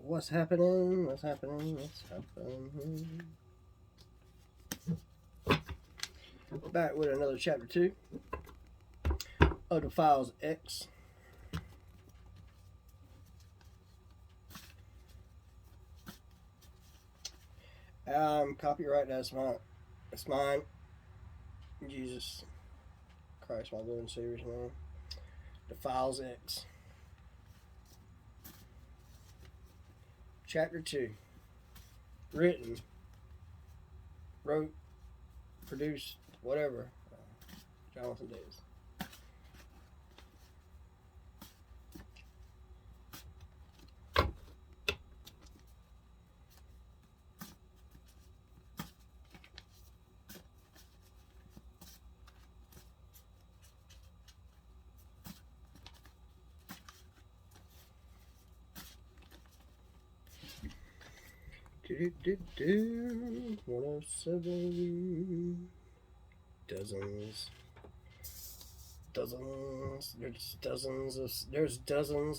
What's happening? What's happening? What's happening? Back with another chapter 2 of the files X. Copyright, that's mine. Jesus Christ, my Lord and Savior's name. The files X. Chapter 2. Written, wrote, produced, whatever. Jonathan Davis. Do 107. Dozens. There's dozens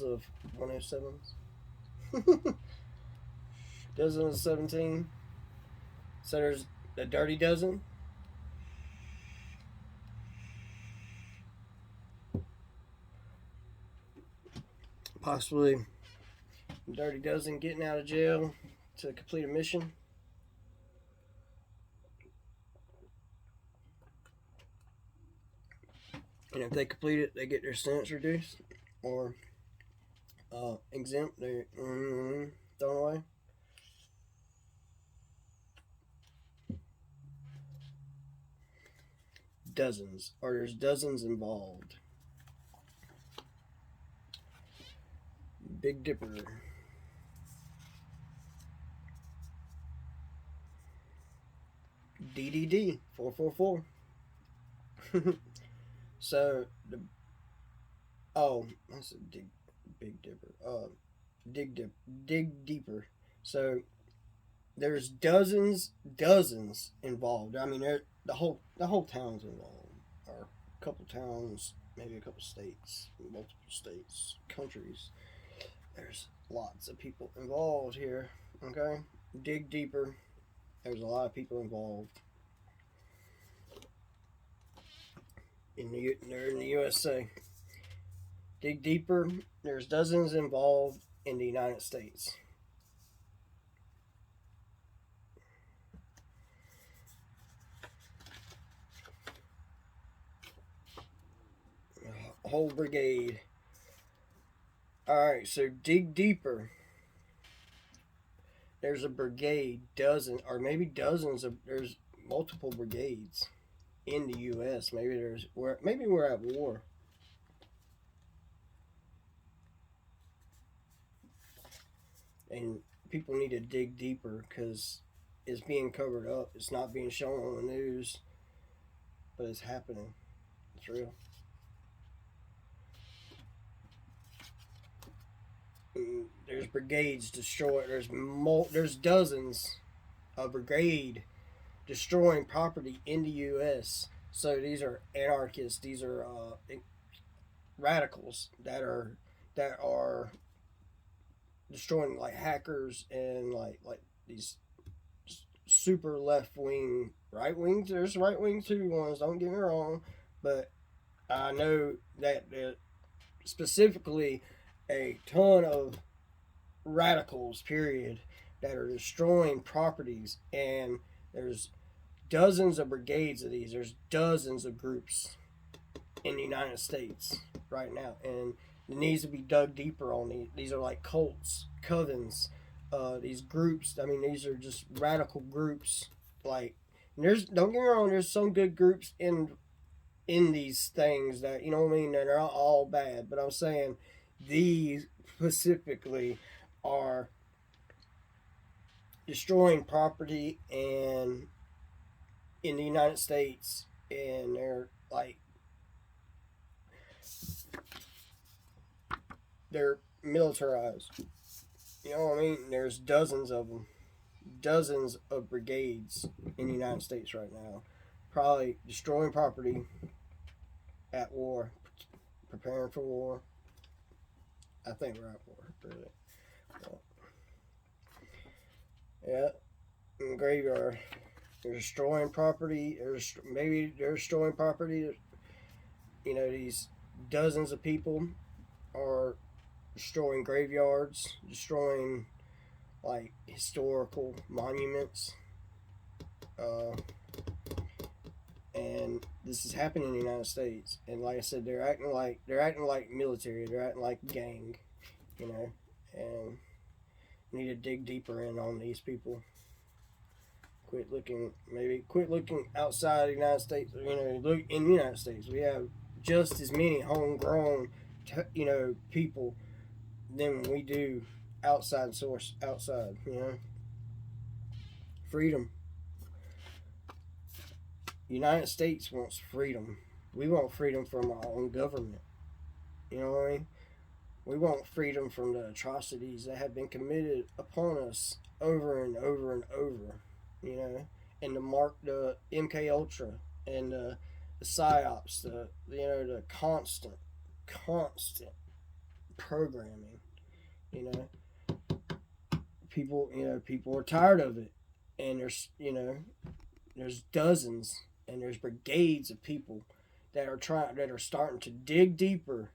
of 107s. Dozens of 17. So there's a dirty dozen. Possibly a dirty dozen getting out of jail to complete a mission. And if they complete it, they get their sentence reduced or exempt. They're thrown away. Dozens, or there's dozens involved. Big Dipper. DDD 444. So that's a Big Dipper. Dig deeper. So there's dozens involved. I mean, the whole town's involved, or a couple towns, maybe a couple states, multiple states, countries. There's lots of people involved here. Okay, dig deeper. There's a lot of people involved. They're in the USA. Dig deeper. There's dozens involved in the United States. A whole brigade. Alright, so dig deeper. There's a brigade, dozen, or maybe dozens of, there's multiple brigades in the U.S. Maybe we're at war. And people need to dig deeper because it's being covered up. It's not being shown on the news, but it's happening. It's real. There's brigades destroyed. There's dozens of brigade destroying property in the U.S. So these are anarchists. These are radicals that are destroying, like hackers and like these super left wing, right wing. There's right wing too ones. Don't get me wrong, but I know that specifically a ton of radicals, period, that are destroying properties, and there's dozens of brigades of these. There's dozens of groups in the United States right now, and it needs to be dug deeper on these. These are like cults, covens, these groups. I mean, these are just radical groups. Like, don't get me wrong, there's some good groups in these things that, you know what I mean, they're not all bad, but I'm saying these specifically are destroying property and in the United States, and they're militarized. You know what I mean? There's dozens of them, dozens of brigades in the United States right now, probably destroying property, at war, preparing for war. I think we're at war, really. Well, Yeah, in the graveyard. They're destroying property. Maybe they're destroying property. You know, these dozens of people are destroying graveyards, destroying like historical monuments, uh, and this is happening in the United States. And like I said, they're acting like military. They're acting like gang, you know, and need to dig deeper in on these people. Quit looking outside the United States. You know, look in the United States. We have just as many homegrown, people than we do outside source outside. You know, freedom. United States wants freedom. We want freedom from our own government. You know what I mean? We want freedom from the atrocities that have been committed upon us over and over and over. You know, and the MK Ultra and the psyops, the constant programming. You know, people are tired of it, and there's dozens and there's brigades of people that are starting to dig deeper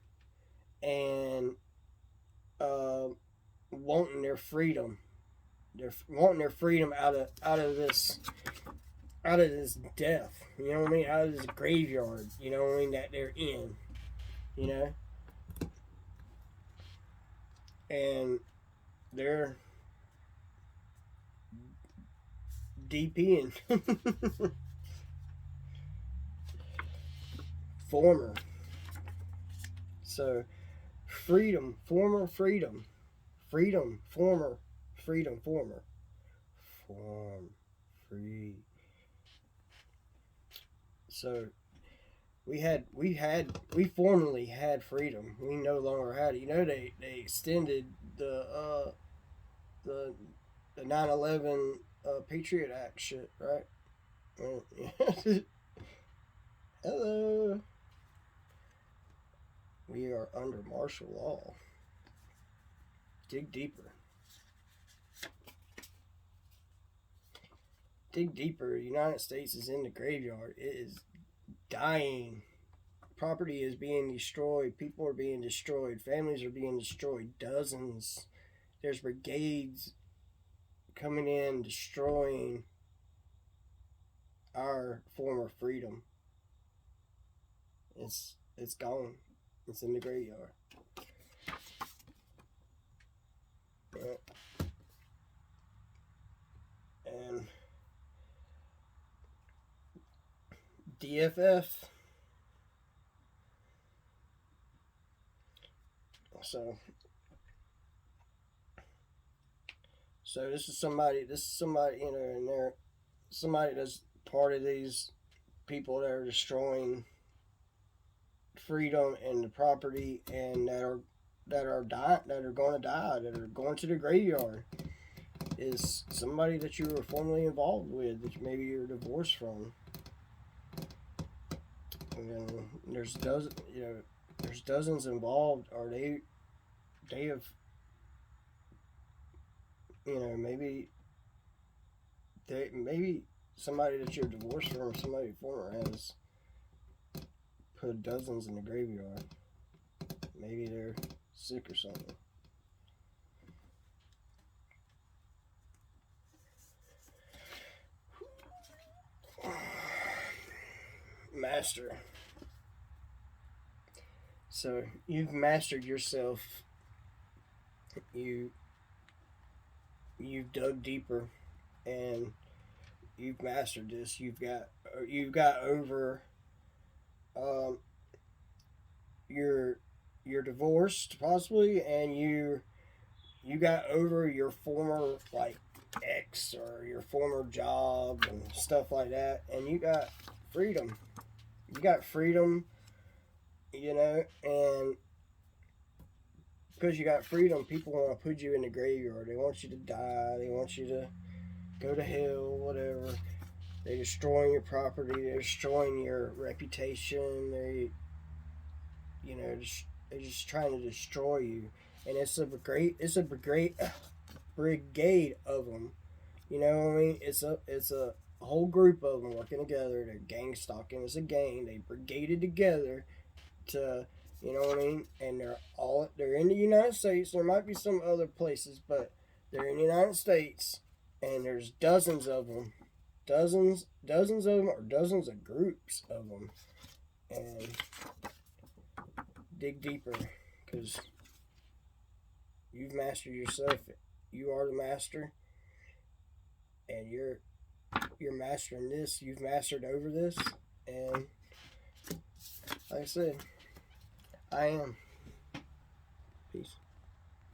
and uh, wanting their freedom. They're wanting their freedom out of this death. You know what I mean? Out of this graveyard. You know what I mean? That they're in. You know, and they're DPing former. So freedom, former freedom, freedom, former freedom, form free. So we formerly had freedom. We no longer had it. You know, they extended the the 9/11 Patriot Act shit, right? Hello. We are under martial law. Dig deeper. Dig deeper. The United States is in the graveyard. It is dying. Property is being destroyed. People are being destroyed. Families are being destroyed. Dozens. There's brigades coming in, destroying our former freedom. It's gone. It's in the graveyard. Yeah. And DFF. So this is somebody, and they're somebody that's part of these people that are destroying freedom and the property, and that are going to die, that are going to the graveyard, is somebody that you were formerly involved with, that maybe you're divorced from. And then there's dozens involved, or they have, maybe somebody that you're divorced from, somebody former, has put dozens in the graveyard. Maybe they're sick or something. Master. So you've mastered yourself. You've dug deeper, and you've mastered this. You've got over. You're divorced possibly, and you got over your former, like, ex or your former job and stuff like that, and you got freedom. You got freedom, and because you got freedom, people want to put you in the graveyard. They want you to die. They want you to go to hell, whatever. They're destroying your property. They're destroying your reputation. They're just trying to destroy you. And it's a brigade of them You know what I mean? It's a whole group of them working together. They're gang stalking as a gang. They brigaded together to, you know what I mean? And they're in the United States. There might be some other places, but they're in the United States, and there's dozens of them, dozens of them, or dozens of groups of them, and dig deeper, because you've mastered yourself. You are the master, and you're mastering this. You've mastered over this, and like I said, I am. Peace.